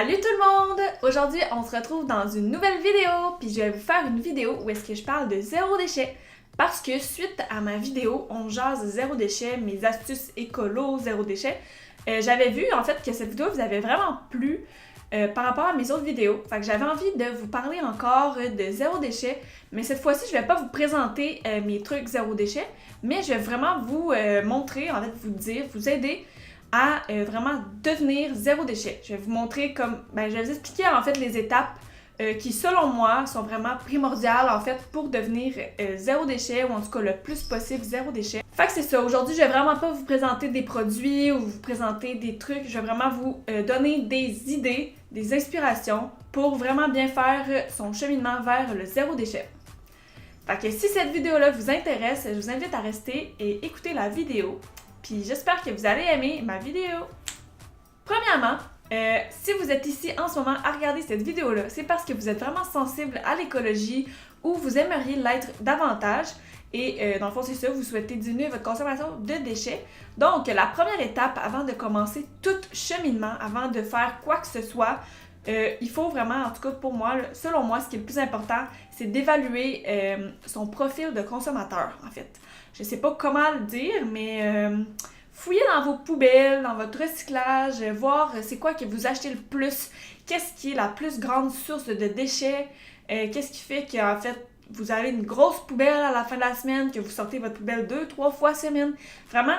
Salut tout le monde! Aujourd'hui, on se retrouve dans une nouvelle vidéo, puis je vais vous faire une vidéo où est-ce que je parle de zéro déchet. Parce que suite à ma vidéo On jase zéro déchet, mes astuces écolo zéro déchet, j'avais vu en fait que cette vidéo vous avait vraiment plu par rapport à mes autres vidéos. Fait que j'avais envie de vous parler encore de zéro déchet, mais cette fois-ci, je vais pas vous présenter mes trucs zéro déchet, mais je vais vraiment vous montrer, en fait vous dire, vous aider à vraiment devenir zéro déchet. Je vais vous montrer je vais vous expliquer en fait les étapes qui selon moi sont vraiment primordiales en fait pour devenir zéro déchet, ou en tout cas le plus possible zéro déchet. Fait que c'est ça, aujourd'hui je vais vraiment pas vous présenter des produits ou vous présenter des trucs, je vais vraiment vous donner des idées, des inspirations pour vraiment bien faire son cheminement vers le zéro déchet. Fait que si cette vidéo-là vous intéresse, je vous invite à rester et écouter la vidéo. Puis j'espère que vous allez aimer ma vidéo. Premièrement, si vous êtes ici en ce moment à regarder cette vidéo-là, c'est parce que vous êtes vraiment sensible à l'écologie ou vous aimeriez l'être davantage. Et dans le fond, c'est ça, vous souhaitez diminuer votre consommation de déchets. Donc, la première étape avant de commencer tout cheminement, avant de faire quoi que ce soit, il faut vraiment, en tout cas pour moi, selon moi, ce qui est le plus important, c'est d'évaluer son profil de consommateur, en fait. Je sais pas comment le dire, mais fouillez dans vos poubelles, dans votre recyclage, voir c'est quoi que vous achetez le plus, qu'est-ce qui est la plus grande source de déchets, qu'est-ce qui fait qu'en fait, vous avez une grosse poubelle à la fin de la semaine, que vous sortez votre poubelle 2-3 fois semaine. Vraiment,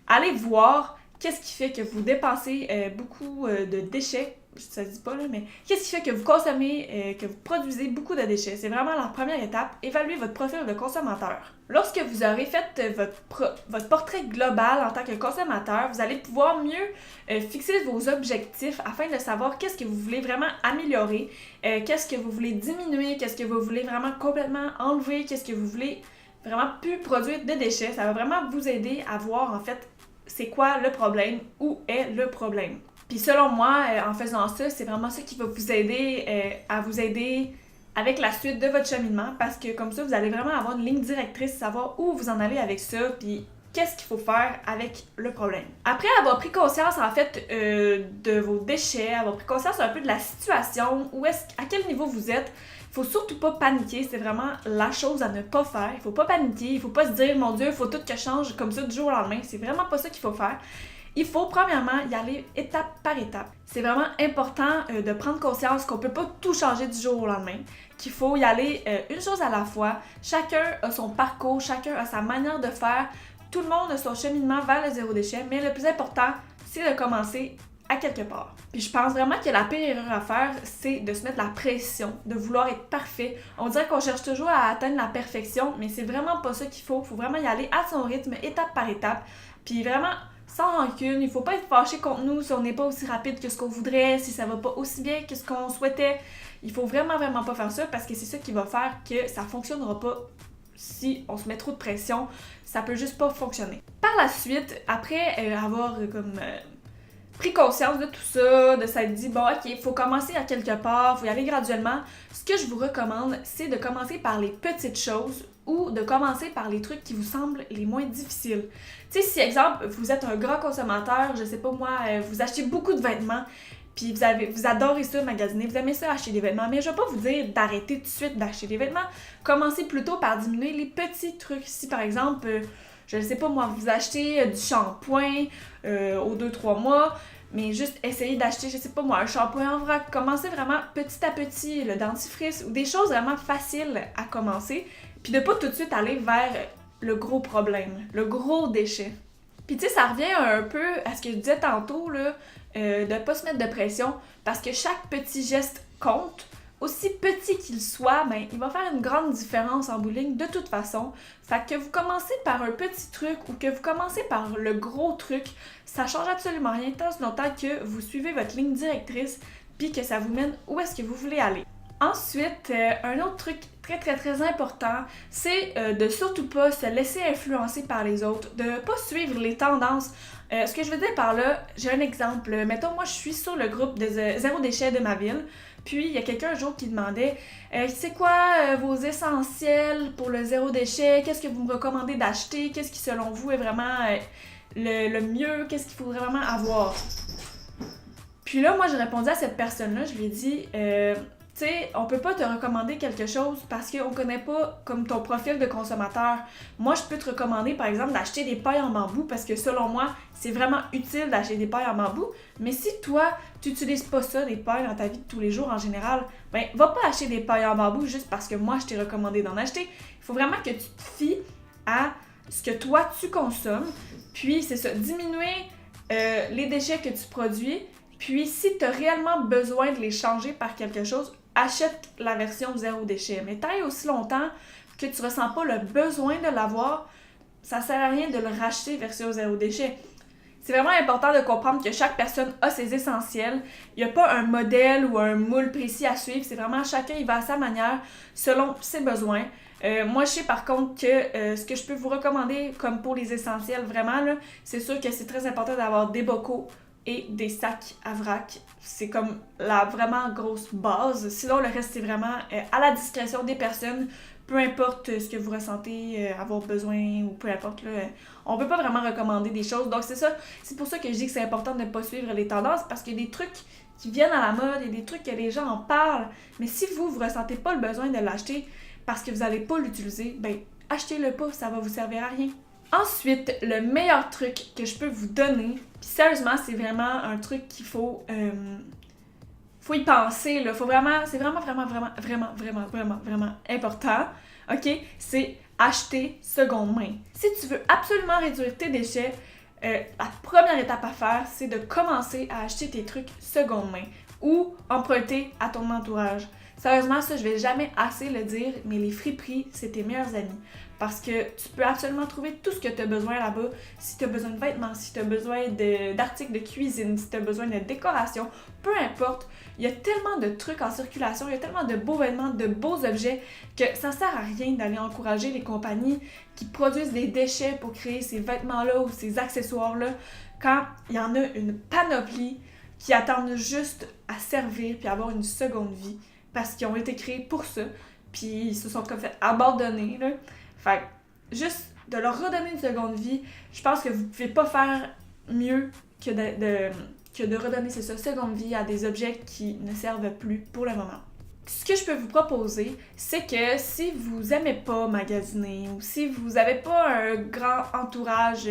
allez voir qu'est-ce qui fait que vous dépensez beaucoup de déchets. Ça se dit pas là, mais qu'est-ce qui fait que vous consommez, que vous produisez beaucoup de déchets? C'est vraiment la première étape, évaluer votre profil de consommateur. Lorsque vous aurez fait votre portrait global en tant que consommateur, vous allez pouvoir mieux fixer vos objectifs afin de savoir qu'est-ce que vous voulez vraiment améliorer, qu'est-ce que vous voulez diminuer, qu'est-ce que vous voulez vraiment complètement enlever, qu'est-ce que vous voulez vraiment plus produire de déchets. Ça va vraiment vous aider à voir en fait c'est quoi le problème, où est le problème. Puis selon moi, en faisant ça, c'est vraiment ça qui va vous aider à vous aider avec la suite de votre cheminement, parce que comme ça, vous allez vraiment avoir une ligne directrice, savoir où vous en allez avec ça, puis qu'est-ce qu'il faut faire avec le problème. Après avoir pris conscience en fait de vos déchets, avoir pris conscience un peu de la situation, à quel niveau vous êtes, il faut surtout pas paniquer, c'est vraiment la chose à ne pas faire. Il faut pas paniquer, il faut pas se dire mon Dieu, il faut tout que je change comme ça du jour au lendemain, c'est vraiment pas ça qu'il faut faire. Il faut premièrement y aller étape par étape. C'est vraiment important de prendre conscience qu'on peut pas tout changer du jour au lendemain, qu'il faut y aller une chose à la fois. Chacun a son parcours, chacun a sa manière de faire. Tout le monde a son cheminement vers le zéro déchet, mais le plus important, c'est de commencer à quelque part. Puis je pense vraiment que la pire erreur à faire, c'est de se mettre la pression, de vouloir être parfait. On dirait qu'on cherche toujours à atteindre la perfection, mais c'est vraiment pas ça qu'il faut. Il faut vraiment y aller à son rythme, étape par étape. Puis vraiment sans rancune, il faut pas être fâché contre nous si on n'est pas aussi rapide que ce qu'on voudrait, si ça va pas aussi bien que ce qu'on souhaitait. Il faut vraiment pas faire ça, parce que c'est ça qui va faire que ça fonctionnera pas. Si on se met trop de pression, ça peut juste pas fonctionner. Par la suite, après avoir pris conscience de tout ça, de s'être dit, bon ok, il faut commencer à quelque part, il faut y aller graduellement, ce que je vous recommande, c'est de commencer par les petites choses ou de commencer par les trucs qui vous semblent les moins difficiles. Tu sais, si exemple, vous êtes un grand consommateur, je sais pas moi, vous achetez beaucoup de vêtements, puis vous adorez ça magasiner, vous aimez ça acheter des vêtements, mais je vais pas vous dire d'arrêter tout de suite d'acheter des vêtements. Commencez plutôt par diminuer les petits trucs. Si par exemple, je ne sais pas moi, vous achetez du shampoing aux 2-3 mois, mais juste essayez d'acheter, je sais pas moi, un shampoing en vrac. Commencez vraiment petit à petit, le dentifrice, ou des choses vraiment faciles à commencer, puis de pas tout de suite aller vers le gros problème, le gros déchet. Puis tu sais, ça revient un peu à ce que je disais tantôt, là, de pas se mettre de pression, parce que chaque petit geste compte. Aussi petit qu'il soit, ben, il va faire une grande différence en bout de ligne de toute façon. Fait que vous commencez par un petit truc ou que vous commencez par le gros truc, ça change absolument rien tant longtemps que vous suivez votre ligne directrice puis que ça vous mène où est-ce que vous voulez aller. Ensuite, un autre truc très important, c'est de surtout pas se laisser influencer par les autres, de pas suivre les tendances. Ce que je veux dire par là, j'ai un exemple. Mettons, moi, je suis sur le groupe de zéro déchet de ma ville. Puis, il y a quelqu'un un jour qui demandait c'est quoi vos essentiels pour le zéro déchet? Qu'est-ce que vous me recommandez d'acheter? Qu'est-ce qui, selon vous, est vraiment le mieux? Qu'est-ce qu'il faut vraiment avoir? Puis là, moi, j'ai répondu à cette personne-là, je lui ai dit, tu sais, on peut pas te recommander quelque chose parce qu'on connaît pas comme ton profil de consommateur. Moi, je peux te recommander, par exemple, d'acheter des pailles en bambou parce que selon moi, c'est vraiment utile d'acheter des pailles en bambou. Mais si toi, tu n'utilises pas ça, des pailles dans ta vie de tous les jours en général, ben, va pas acheter des pailles en bambou juste parce que moi, je t'ai recommandé d'en acheter. Il faut vraiment que tu te fies à ce que toi, tu consommes. Puis, c'est ça, diminuer les déchets que tu produis. Puis, si tu as réellement besoin de les changer par quelque chose, achète la version zéro déchet. Mais tant et aussi longtemps que tu ressens pas le besoin de l'avoir, ça sert à rien de le racheter version zéro déchet. C'est vraiment important de comprendre que chaque personne a ses essentiels. Il n'y a pas un modèle ou un moule précis à suivre. C'est vraiment chacun, il va à sa manière, selon ses besoins. Moi, je sais par contre que ce que je peux vous recommander, comme pour les essentiels, vraiment, là, c'est sûr que c'est très important d'avoir des bocaux et des sacs à vrac. C'est comme la vraiment grosse base. Sinon, le reste, c'est vraiment à la discrétion des personnes. Peu importe ce que vous ressentez, avoir besoin ou peu importe, là, on peut pas vraiment recommander des choses. Donc c'est ça, c'est pour ça que je dis que c'est important de ne pas suivre les tendances parce qu'il y a des trucs qui viennent à la mode, il y a des trucs que les gens en parlent. Mais si vous ressentez pas le besoin de l'acheter parce que vous n'allez pas l'utiliser, ben achetez-le pas, ça va vous servir à rien. Ensuite, le meilleur truc que je peux vous donner, puis sérieusement, c'est vraiment un truc qu'il faut y penser, là. Faut vraiment, c'est vraiment important, ok? C'est acheter seconde main. Si tu veux absolument réduire tes déchets, la première étape à faire, c'est de commencer à acheter tes trucs seconde main ou emprunter à ton entourage. Sérieusement, ça, je vais jamais assez le dire, mais les friperies, c'est tes meilleurs amis. Parce que tu peux absolument trouver tout ce que tu as besoin là-bas. Si tu as besoin de vêtements, si tu as besoin d'articles de cuisine, si tu as besoin de décoration, peu importe. Il y a tellement de trucs en circulation, il y a tellement de beaux vêtements, de beaux objets que ça sert à rien d'aller encourager les compagnies qui produisent des déchets pour créer ces vêtements-là ou ces accessoires-là quand il y en a une panoplie qui attendent juste à servir puis avoir une seconde vie parce qu'ils ont été créés pour ça puis ils se sont comme fait abandonner, là. Fait que juste de leur redonner une seconde vie, je pense que vous pouvez pas faire mieux que de redonner cette seconde vie à des objets qui ne servent plus pour le moment. Ce que je peux vous proposer, c'est que si vous aimez pas magasiner ou si vous avez pas un grand entourage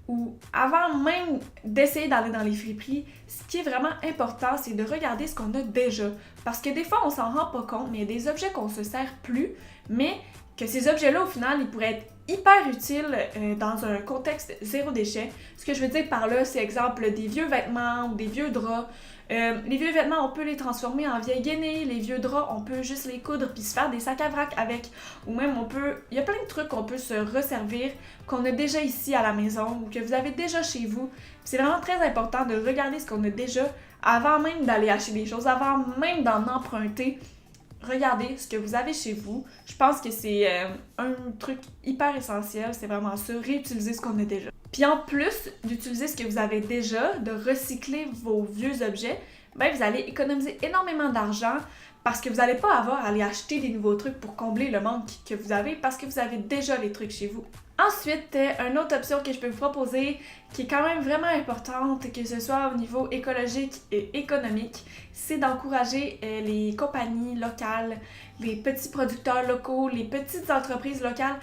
ou avant même d'essayer d'aller dans les friperies, ce qui est vraiment important, c'est de regarder ce qu'on a déjà. Parce que des fois, on s'en rend pas compte, mais il y a des objets qu'on se sert plus, mais que ces objets-là, au final, ils pourraient être hyper utiles dans un contexte zéro déchet. Ce que je veux dire par là, c'est exemple des vieux vêtements ou des vieux draps. Les vieux vêtements, on peut les transformer en vieilles guenilles. Les vieux draps, on peut juste les coudre puis se faire des sacs à vrac avec. Ou même, il y a plein de trucs qu'on peut se resservir, qu'on a déjà ici à la maison ou que vous avez déjà chez vous. C'est vraiment très important de regarder ce qu'on a déjà avant même d'aller acheter des choses, avant même d'en emprunter. Regardez ce que vous avez chez vous. Je pense que c'est un truc hyper essentiel, c'est vraiment ça, réutiliser ce qu'on a déjà. Puis en plus d'utiliser ce que vous avez déjà, de recycler vos vieux objets, ben vous allez économiser énormément d'argent parce que vous n'allez pas avoir à aller acheter des nouveaux trucs pour combler le manque que vous avez parce que vous avez déjà les trucs chez vous. Ensuite, une autre option que je peux vous proposer qui est quand même vraiment importante, que ce soit au niveau écologique et économique, c'est d'encourager les compagnies locales, les petits producteurs locaux, les petites entreprises locales.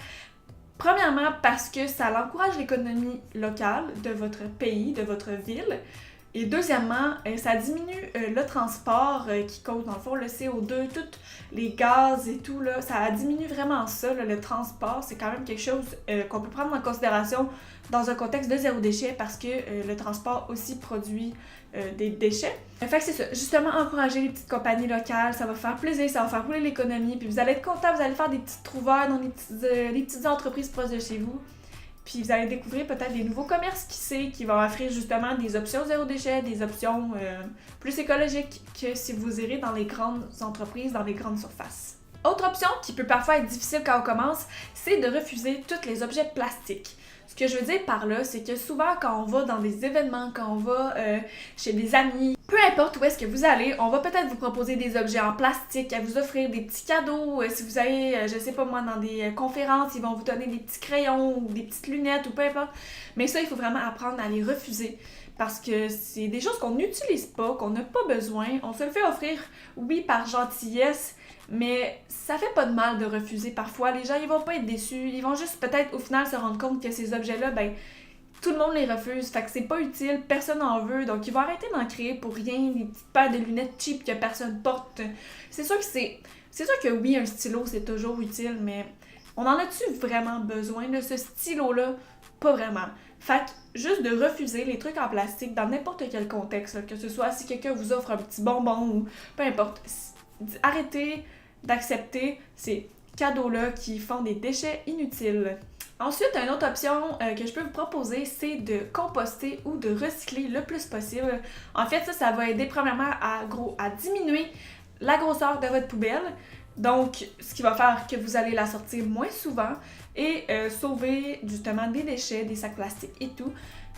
Premièrement, parce que ça encourage l'économie locale de votre pays, de votre ville. Et deuxièmement, ça diminue le transport qui cause dans le fond le CO2, tous les gaz et tout, là, ça diminue vraiment ça, là, le transport. C'est quand même quelque chose qu'on peut prendre en considération dans un contexte de zéro déchet parce que le transport aussi produit des déchets. Fait que c'est ça, justement encourager les petites compagnies locales, ça va faire plaisir, ça va faire rouler l'économie, puis vous allez être content, vous allez faire des petites trouvailles dans les petites entreprises proches de chez vous. Puis vous allez découvrir peut-être des nouveaux commerces, qui sait, qui vont offrir justement des options zéro déchet, des options plus écologiques que si vous irez dans les grandes entreprises, dans les grandes surfaces. Autre option qui peut parfois être difficile quand on commence, c'est de refuser tous les objets plastiques. Ce que je veux dire par là, c'est que souvent quand on va dans des événements, quand on va chez des amis, peu importe où est-ce que vous allez, on va peut-être vous proposer des objets en plastique, à vous offrir des petits cadeaux. Si vous allez, je sais pas moi, dans des conférences, ils vont vous donner des petits crayons ou des petites lunettes ou peu importe. Mais ça, il faut vraiment apprendre à les refuser parce que c'est des choses qu'on n'utilise pas, qu'on n'a pas besoin. On se le fait offrir, oui, par gentillesse, mais ça fait pas de mal de refuser parfois. Les gens, ils vont pas être déçus. Ils vont juste peut-être au final se rendre compte que ces objets-là, ben, tout le monde les refuse, fait que c'est pas utile, personne n'en veut, donc ils vont arrêter d'en créer pour rien, des petites paires de lunettes cheap que personne porte. C'est sûr que oui, un stylo c'est toujours utile, mais on en a-tu vraiment besoin de ce stylo-là? Pas vraiment. Fait que juste de refuser les trucs en plastique dans n'importe quel contexte, là, que ce soit si quelqu'un vous offre un petit bonbon ou peu importe, arrêtez d'accepter ces cadeaux-là qui font des déchets inutiles. Ensuite, une autre option que je peux vous proposer, c'est de composter ou de recycler le plus possible. En fait, ça va aider premièrement à diminuer la grosseur de votre poubelle. Donc, ce qui va faire que vous allez la sortir moins souvent et sauver justement des déchets, des sacs plastiques et tout.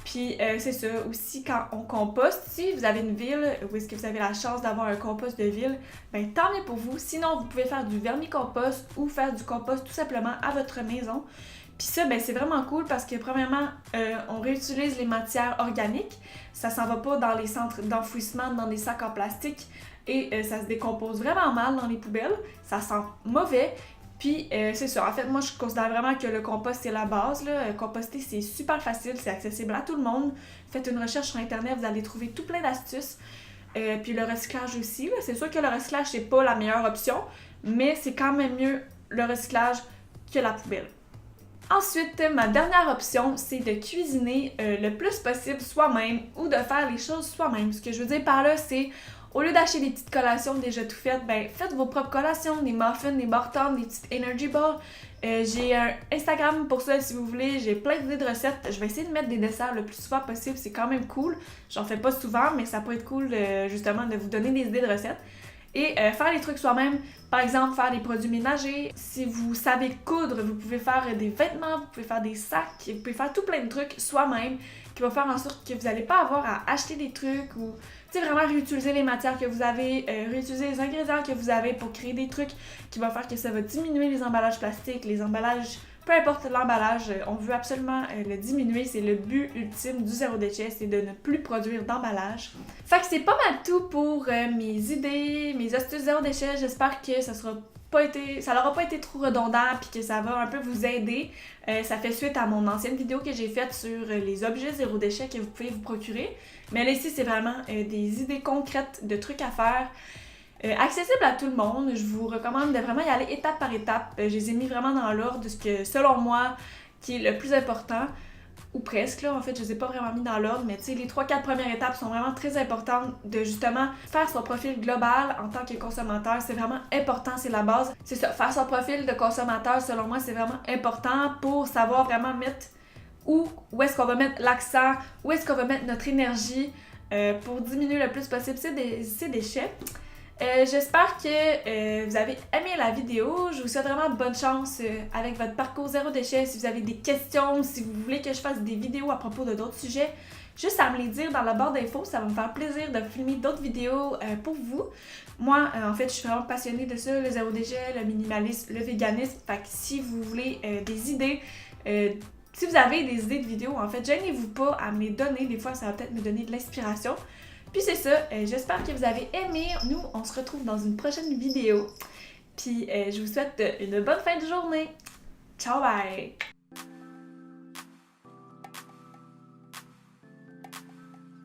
Puis c'est ça, aussi quand on composte, si vous avez une ville où est-ce que vous avez la chance d'avoir un compost de ville, ben tant mieux pour vous. Sinon, vous pouvez faire du vermicompost ou faire du compost tout simplement à votre maison. Puis ça, ben c'est vraiment cool parce que premièrement, on réutilise les matières organiques. Ça s'en va pas dans les centres d'enfouissement, dans des sacs en plastique. Et ça se décompose vraiment mal dans les poubelles. Ça sent mauvais. Puis c'est ça. En fait, moi, je considère vraiment que le compost, c'est la base, là. Composter, c'est super facile. C'est accessible à tout le monde. Faites une recherche sur Internet, vous allez trouver tout plein d'astuces. Puis le recyclage aussi, là. C'est sûr que le recyclage, c'est pas la meilleure option. Mais c'est quand même mieux le recyclage que la poubelle. Ensuite, ma dernière option, c'est de cuisiner le plus possible soi-même ou de faire les choses soi-même. Ce que je veux dire par là, c'est au lieu d'acheter des petites collations déjà tout faites, ben faites vos propres collations, des muffins, des bartons, des petites energy bars. J'ai un Instagram pour ça si vous voulez, j'ai plein d'idées de recettes. Je vais essayer de mettre des desserts le plus souvent possible, c'est quand même cool. J'en fais pas souvent, mais ça peut être cool justement de vous donner des idées de recettes. Et faire les trucs soi-même, par exemple faire des produits ménagers. Si vous savez coudre, vous pouvez faire des vêtements, vous pouvez faire des sacs, vous pouvez faire tout plein de trucs soi-même qui va faire en sorte que vous n'allez pas avoir à acheter des trucs ou vraiment réutiliser les matières que vous avez, réutiliser les ingrédients que vous avez pour créer des trucs qui vont faire que ça va diminuer les emballages plastiques, les emballages. Peu importe l'emballage, on veut absolument le diminuer. C'est le but ultime du zéro déchet, c'est de ne plus produire d'emballage. Fait que c'est pas mal tout pour mes idées, mes astuces zéro déchet. J'espère que ça n'aura pas été trop redondant puis que ça va un peu vous aider. Ça fait suite à mon ancienne vidéo que j'ai faite sur les objets zéro déchet que vous pouvez vous procurer. Mais là ici, c'est vraiment des idées concrètes de trucs à faire. Accessible à tout le monde, je vous recommande de vraiment y aller étape par étape. Je les ai mis vraiment dans l'ordre de ce que, selon moi, qui est le plus important, ou presque, là, en fait, je les ai pas vraiment mis dans l'ordre, mais tu sais, les 3-4 premières étapes sont vraiment très importantes de justement faire son profil global en tant que consommateur. C'est vraiment important, c'est la base. C'est ça, faire son profil de consommateur, selon moi, c'est vraiment important pour savoir vraiment mettre où est-ce qu'on va mettre l'accent, où est-ce qu'on va mettre notre énergie pour diminuer le plus possible ces déchets. J'espère que vous avez aimé la vidéo. Je vous souhaite vraiment bonne chance avec votre parcours zéro déchet. Si vous avez des questions, si vous voulez que je fasse des vidéos à propos de d'autres sujets, juste à me les dire dans la barre d'infos. Ça va me faire plaisir de filmer d'autres vidéos pour vous. Moi, en fait, je suis vraiment passionnée de ça, le zéro déchet, le minimalisme, le véganisme. Fait que si vous voulez des idées, si vous avez des idées de vidéos, en fait, gênez-vous pas à me les donner. Des fois, ça va peut-être me donner de l'inspiration. Puis c'est ça, j'espère que vous avez aimé. Nous, on se retrouve dans une prochaine vidéo. Puis je vous souhaite une bonne fin de journée. Ciao, bye!